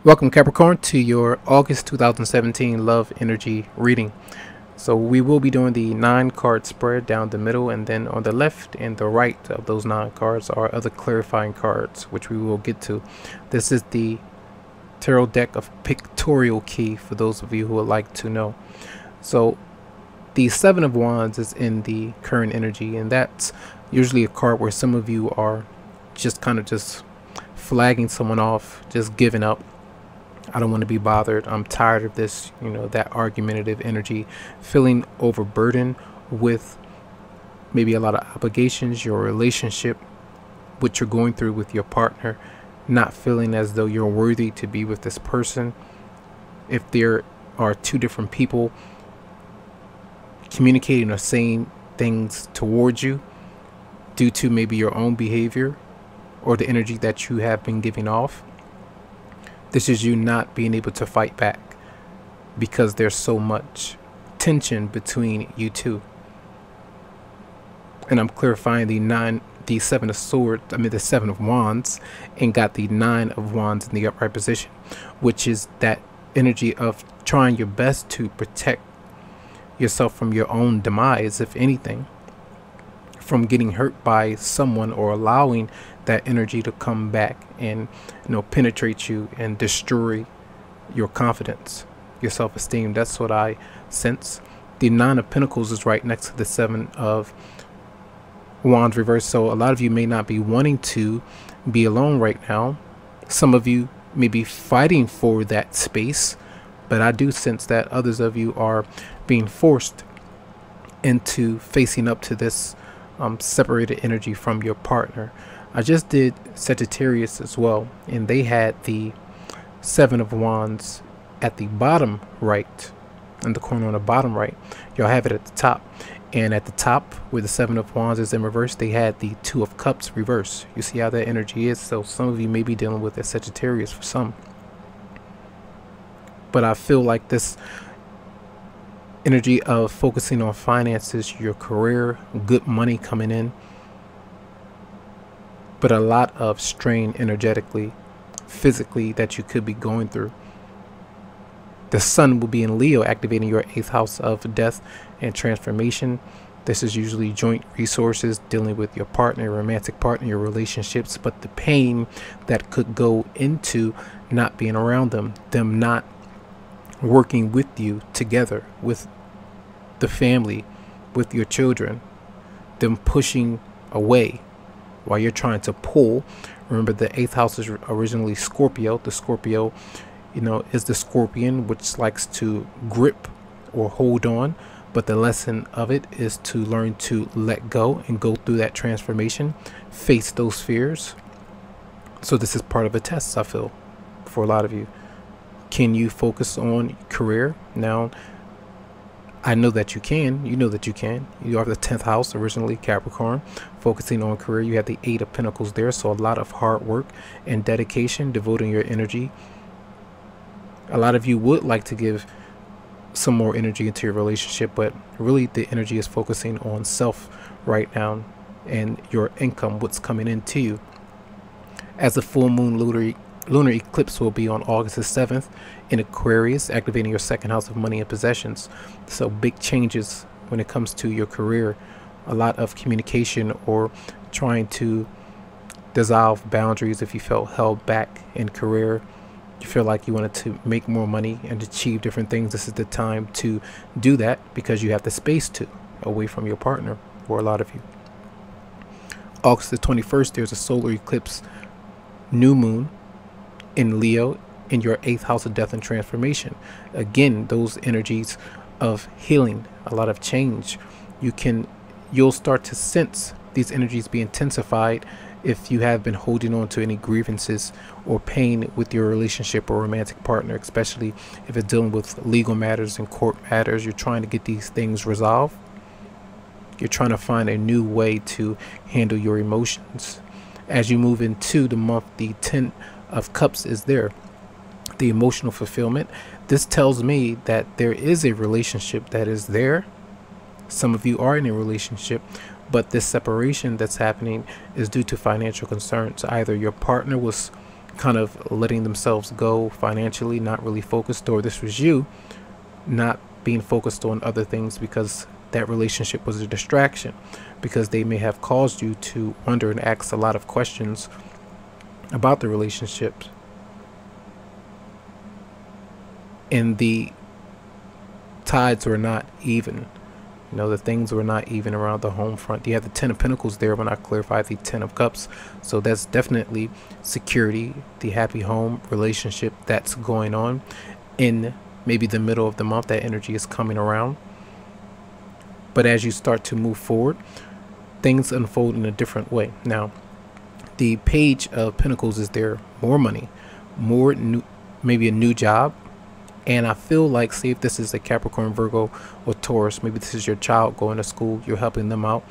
Welcome, Capricorn, to your August 2017 love energy reading. So we will be doing the 9-card spread down the middle, and then on the left and the right of those 9 cards are other clarifying cards, which we will get to. This is the tarot deck of pictorial key for those of you who would like to know. So the 7 of Wands is in the current energy, and that's usually a card where some of you are just kind of just flagging someone off, just giving up. I don't want to be bothered. I'm tired of this, that argumentative energy, feeling overburdened with maybe a lot of obligations, your relationship, what you're going through with your partner, not feeling as though you're worthy to be with this person. If there are two different people communicating or saying things towards you due to maybe your own behavior or the energy that you have been giving off, this is you not being able to fight back because there's so much tension between you two. And I'm clarifying the 7 of swords, the 7 of wands, and got the 9 of wands in the upright position, which is that energy of trying your best to protect yourself from your own demise, if anything, from getting hurt by someone or allowing that energy to come back and penetrate you and destroy your confidence, your self-esteem. That's what I sense. The 9 of Pentacles is right next to the 7 of Wands reversed. So a lot of you may not be wanting to be alone right now. Some of you may be fighting for that space, but I do sense that others of you are being forced into facing up to this separated energy from your partner. I just did Sagittarius as well, and they had the 7 of Wands at the bottom right, in the corner on the bottom right. Y'all have it at the top, and at the top where the 7 of Wands is in reverse, they had the 2 of Cups reverse. You see how that energy is? So some of you may be dealing with a Sagittarius for some, but I feel like this energy of focusing on finances, your career, good money coming in, but a lot of strain energetically, physically, that you could be going through. The sun will be in Leo, activating your 8th house of death and transformation. This is usually joint resources, dealing with your partner, your romantic partner, your relationships, but the pain that could go into not being around them not working with you together, with the family, with your children, them pushing away while you're trying to pull. Remember, the 8th house is originally Scorpio. The Scorpio, is the scorpion, which likes to grip or hold on. But the lesson of it is to learn to let go and go through that transformation, face those fears. So this is part of a test, I feel, for a lot of you. Can you focus on career? Now, I know that you can. You know that you can. You are the 10th house, originally Capricorn, focusing on career. You have the 8 of Pentacles there, so a lot of hard work and dedication, devoting your energy. A lot of you would like to give some more energy into your relationship, but really the energy is focusing on self right now and your income, what's coming into you. As the full moon lunar eclipse will be on August the 7th in Aquarius, activating your 2nd house of money and possessions. So big changes when it comes to your career. A lot of communication or trying to dissolve boundaries. If you felt held back in career, you feel like you wanted to make more money and achieve different things, this is the time to do that because you have the space to, away from your partner, for a lot of you. August the 21st, there's a solar eclipse, new moon in Leo, in your 8th house of death and transformation. Again, those energies of healing, a lot of change. You'll start to sense these energies be intensified if you have been holding on to any grievances or pain with your relationship or romantic partner, especially if it's dealing with legal matters and court matters. You're trying to get these things resolved. You're trying to find a new way to handle your emotions. As you move into the month, the 10 of Cups is there, the emotional fulfillment. This tells me that there is a relationship that is there. Some of you are in a relationship, but this separation that's happening is due to financial concerns. Either your partner was kind of letting themselves go financially, not really focused, or this was you not being focused on other things because that relationship was a distraction, because they may have caused you to wonder and ask a lot of questions about the relationships. And the tides were not even. You know, the things were not even around the home front. You have the Ten of Pentacles there when I clarify the Ten of Cups. So that's definitely security, the happy home relationship that's going on. In maybe the middle of the month, that energy is coming around. But as you start to move forward, things unfold in a different way. Now, the Page of Pentacles is there. More money, more new, maybe a new job. And I feel like, say if this is a Capricorn, Virgo, or Taurus, maybe this is your child going to school, you're helping them out,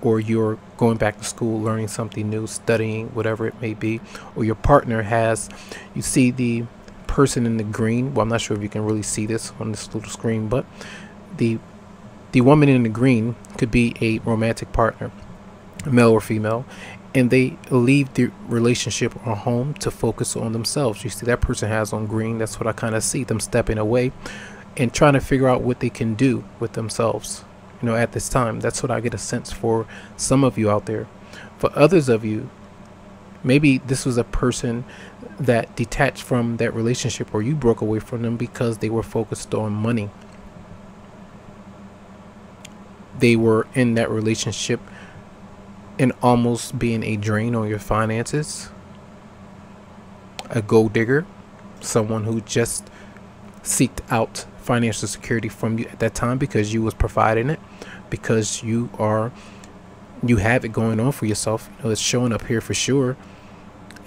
or you're going back to school, learning something new, studying, whatever it may be, or your partner has, you see the person in the green. Well, I'm not sure if you can really see this on this little screen, but the woman in the green could be a romantic partner, male or female, and they leave the relationship or home to focus on themselves. You see that person has on green. That's what I kind of see, them stepping away and trying to figure out what they can do with themselves, you know, at this time. That's what I get a sense for some of you out there. For others of you, maybe this was a person that detached from that relationship, or you broke away from them because they were focused on money. They were in that relationship and almost being a drain on your finances, a gold digger, someone who just seeked out financial security from you at that time because you was providing it, because you have it going on for yourself. You know, it's showing up here for sure,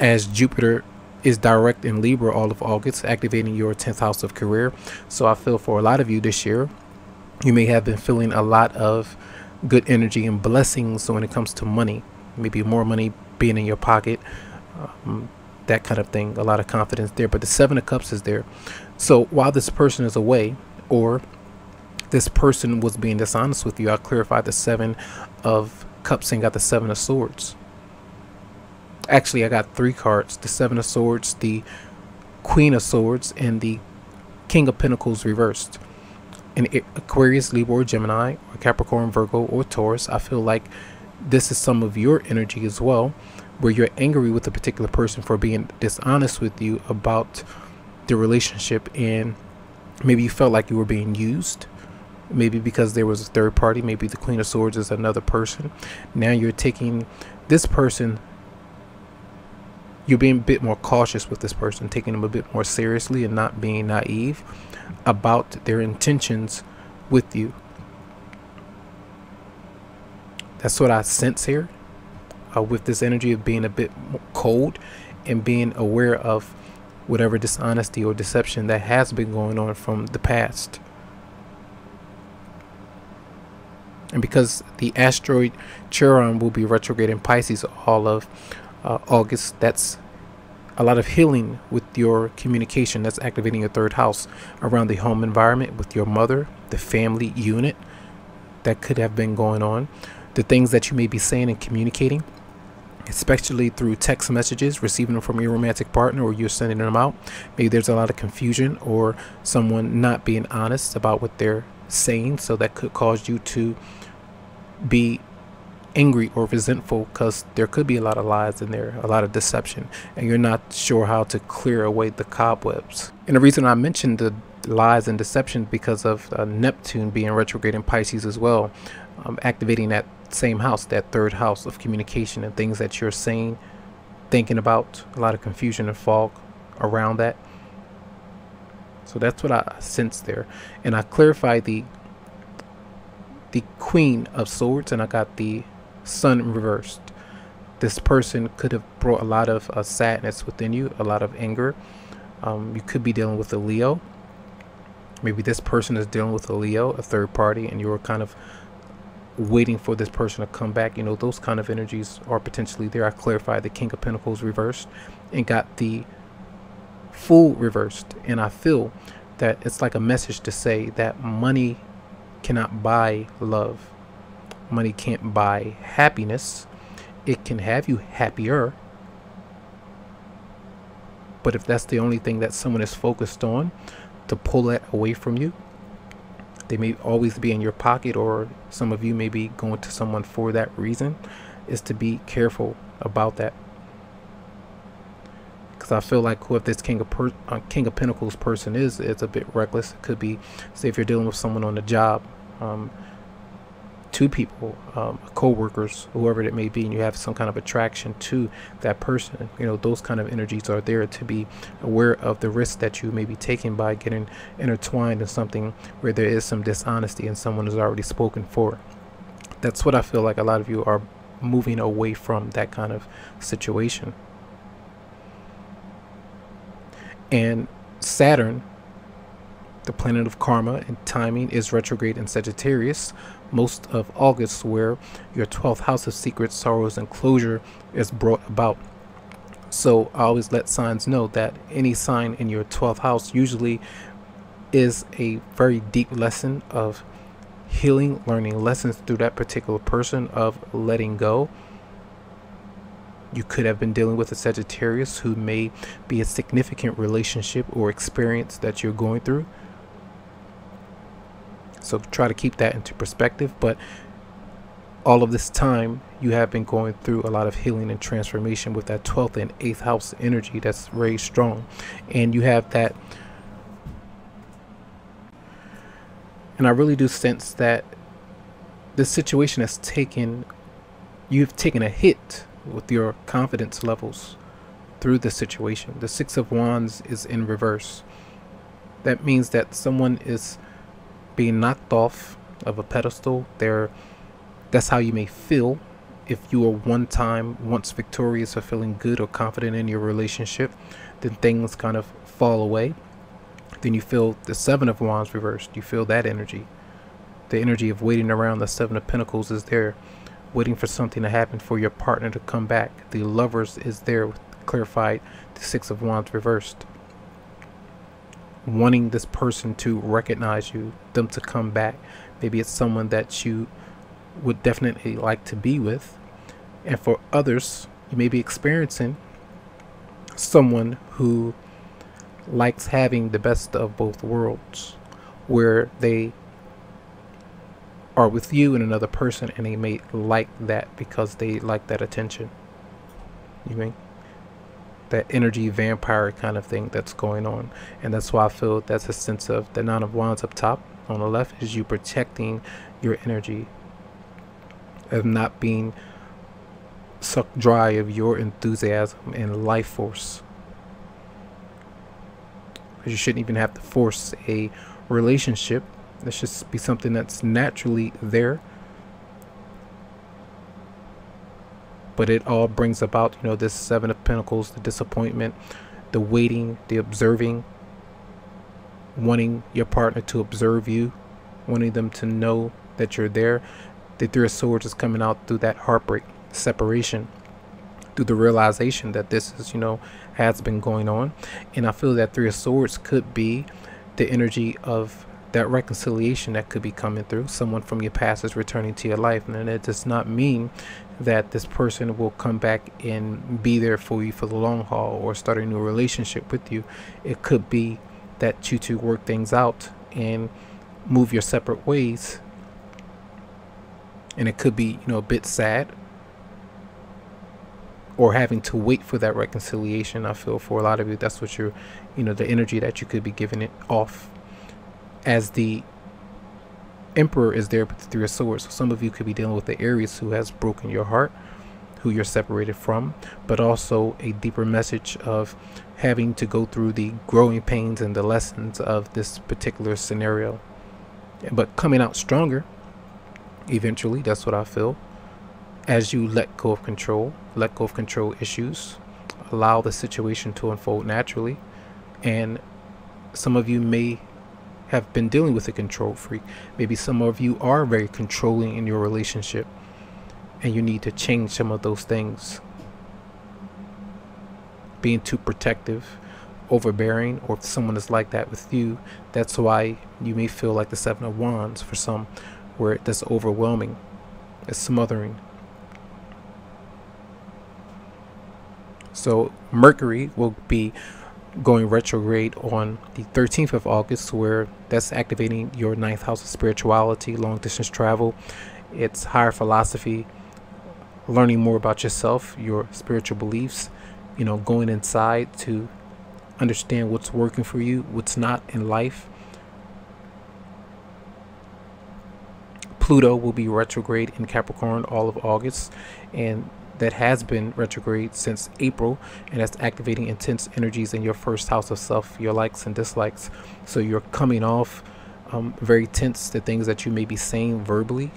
as Jupiter is direct in Libra all of August, activating your 10th house of career. So I feel for a lot of you this year, you may have been feeling a lot of good energy and blessings when it comes to money, maybe more money being in your pocket, that kind of thing, a lot of confidence there. But the Seven of Cups is there. So while this person is away, or this person was being dishonest with you, I clarified the Seven of Cups and got the Seven of Swords. Actually, I got three cards: the Seven of Swords, the Queen of Swords, and the King of Pentacles reversed. In Aquarius, Libra, or Gemini, or Capricorn, Virgo, or Taurus, I feel like this is some of your energy as well, where you're angry with a particular person for being dishonest with you about the relationship, and maybe you felt like you were being used, maybe because there was a third party. Maybe the Queen of Swords is another person. Now you're taking this person, you're being a bit more cautious with this person, taking them a bit more seriously and not being naive about their intentions with you. That's what I sense here, with this energy of being a bit more cold and being aware of whatever dishonesty or deception that has been going on from the past. And because the asteroid Chiron will be retrograde in Pisces all of August, that's a lot of healing with your communication. That's activating your third house around the home environment with your mother, the family unit that could have been going on, the things that you may be saying and communicating, especially through text messages, receiving them from your romantic partner, or you're sending them out. Maybe there's a lot of confusion or someone not being honest about what they're saying, so that could cause you to be angry or resentful, because there could be a lot of lies in there, a lot of deception, and you're not sure how to clear away the cobwebs. And the reason I mentioned the lies and deception because of Neptune being retrograde in Pisces as well, activating that same house, that third house of communication and things that you're saying, thinking about, a lot of confusion and fog around that. So that's what I sense there. And I clarified the Queen of Swords, and I got the Sun reversed. This person could have brought a lot of sadness within you, a lot of anger. You could be dealing with a Leo. Maybe this person is dealing with a Leo, a third party, and you're kind of waiting for this person to come back. You know, those kind of energies are potentially there. I clarified the King of Pentacles reversed and got the Fool reversed. And I feel that it's like a message to say that money cannot buy love. Money can't buy happiness. It can have you happier, But if that's the only thing that someone is focused on, to pull that away from you, they may always be in your pocket, or some of you may be going to someone for that reason, is to be careful about that. Because I feel like whoever this King of Pentacles person is, it's a bit reckless. It could be, say if you're dealing with someone on the job, two people, co-workers, whoever it may be, and you have some kind of attraction to that person, you know, those kind of energies are there to be aware of the risk that you may be taking by getting intertwined in something where there is some dishonesty and someone is already spoken for. That's what I feel like a lot of you are moving away from, that kind of situation. And Saturn, the planet of karma and timing, is retrograde in Sagittarius most of August, where your 12th house of secrets, sorrows, and closure is brought about. So I always let signs know that any sign in your 12th house usually is a very deep lesson of healing, learning lessons through that particular person, of letting go. You could have been dealing with a Sagittarius who may be a significant relationship or experience that you're going through. So try to keep that into perspective. But all of this time, you have been going through a lot of healing and transformation with that 12th and 8th house energy that's very strong. And you have that. And I really do sense that this situation has taken, you've taken a hit with your confidence levels through this situation. The 6 of Wands is in reverse. That means that someone is being knocked off of a pedestal. That's how you may feel if you are once victorious or feeling good or confident in your relationship. Then things kind of fall away. Then you feel the 7 of Wands reversed. You feel that energy. The energy of waiting around. The 7 of Pentacles is there, waiting for something to happen, for your partner to come back. The Lovers is there, clarified, the 6 of Wands reversed. Wanting this person to recognize you, them to come back. Maybe it's someone that you would definitely like to be with. And for others, you may be experiencing someone who likes having the best of both worlds, where they are with you and another person, and they may like that because they like that attention. You mean that energy vampire kind of thing that's going on. And that's why I feel that's a sense of the 9 of Wands up top on the left is you protecting your energy, of not being sucked dry of your enthusiasm and life force. You shouldn't even have to force a relationship. It should be something that's naturally there. But it all brings about, you know, this 7 of Pentacles, the disappointment, the waiting, the observing, wanting your partner to observe you, wanting them to know that you're there. The 3 of Swords is coming out through that heartbreak, separation, through the realization that this is, you know, has been going on. And I feel that 3 of Swords could be the energy of that reconciliation that could be coming through. Someone from your past is returning to your life, and it does not mean that this person will come back and be there for you for the long haul or start a new relationship with you. It could be that you two work things out and move your separate ways, and it could be, you know, a bit sad, or having to wait for that reconciliation. I feel for a lot of you, that's what you're, you know, the energy that you could be giving it off, as the Emperor is there with the 3 of Swords. So some of you could be dealing with the Aries who has broken your heart, who you're separated from, but also a deeper message of having to go through the growing pains and the lessons of this particular scenario, but coming out stronger eventually. That's what I feel, as you let go of control issues, allow the situation to unfold naturally. And some of you may have been dealing with a control freak. Maybe some of you are very controlling in your relationship, and you need to change some of those things. Being too protective, overbearing, or if someone is like that with you, that's why you may feel like the 7 of Wands for some, where that's overwhelming, it's smothering. So Mercury will be going retrograde on the 13th of August, where that's activating your 9th house of spirituality, long distance travel. It's higher philosophy, learning more about yourself, your spiritual beliefs, going inside to understand what's working for you, what's not in life. Pluto will be retrograde in Capricorn all of August, and that has been retrograde since April, and that's activating intense energies in your first house of self, your likes and dislikes. So you're coming off very tense, the things that you may be saying verbally,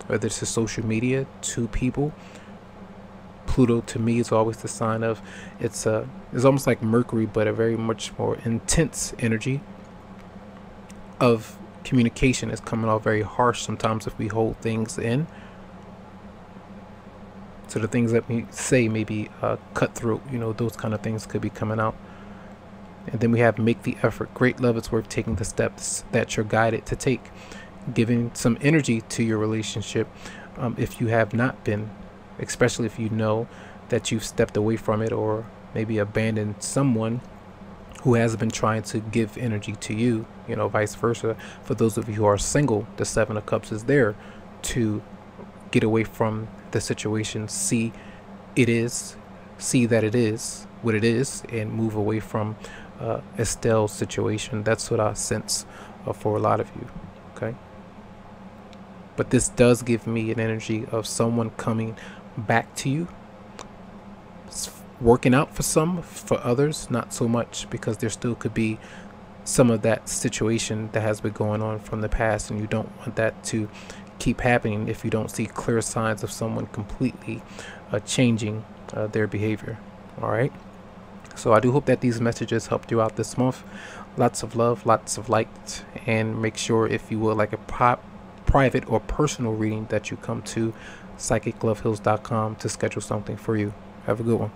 whether it's to social media, to people. Pluto to me is always the sign of, it's almost like Mercury, but a very much more intense energy of communication. Is coming off very harsh sometimes if we hold things in. So the things that we say may be cutthroat, those kind of things could be coming out. And then we have make the effort. Great love is worth taking the steps that you're guided to take. Giving some energy to your relationship if you have not been, especially if you know that you've stepped away from it or maybe abandoned someone who has been trying to give energy to you, vice versa. For those of you who are single, the 7 of Cups is there to get away from the situation, see that it is what it is, and move away from Estelle's situation. That's what I sense for a lot of you. Okay, but this does give me an energy of someone coming back to you. It's working out for some, for others not so much, because there still could be some of that situation that has been going on from the past, and you don't want that to keep happening if you don't see clear signs of someone completely changing their behavior. All right, so I do hope that these messages helped you out this month. Lots of love, lots of light, and make sure, if you would like a private or personal reading, that you come to psychicloveheals.com to schedule something for you. Have a good one.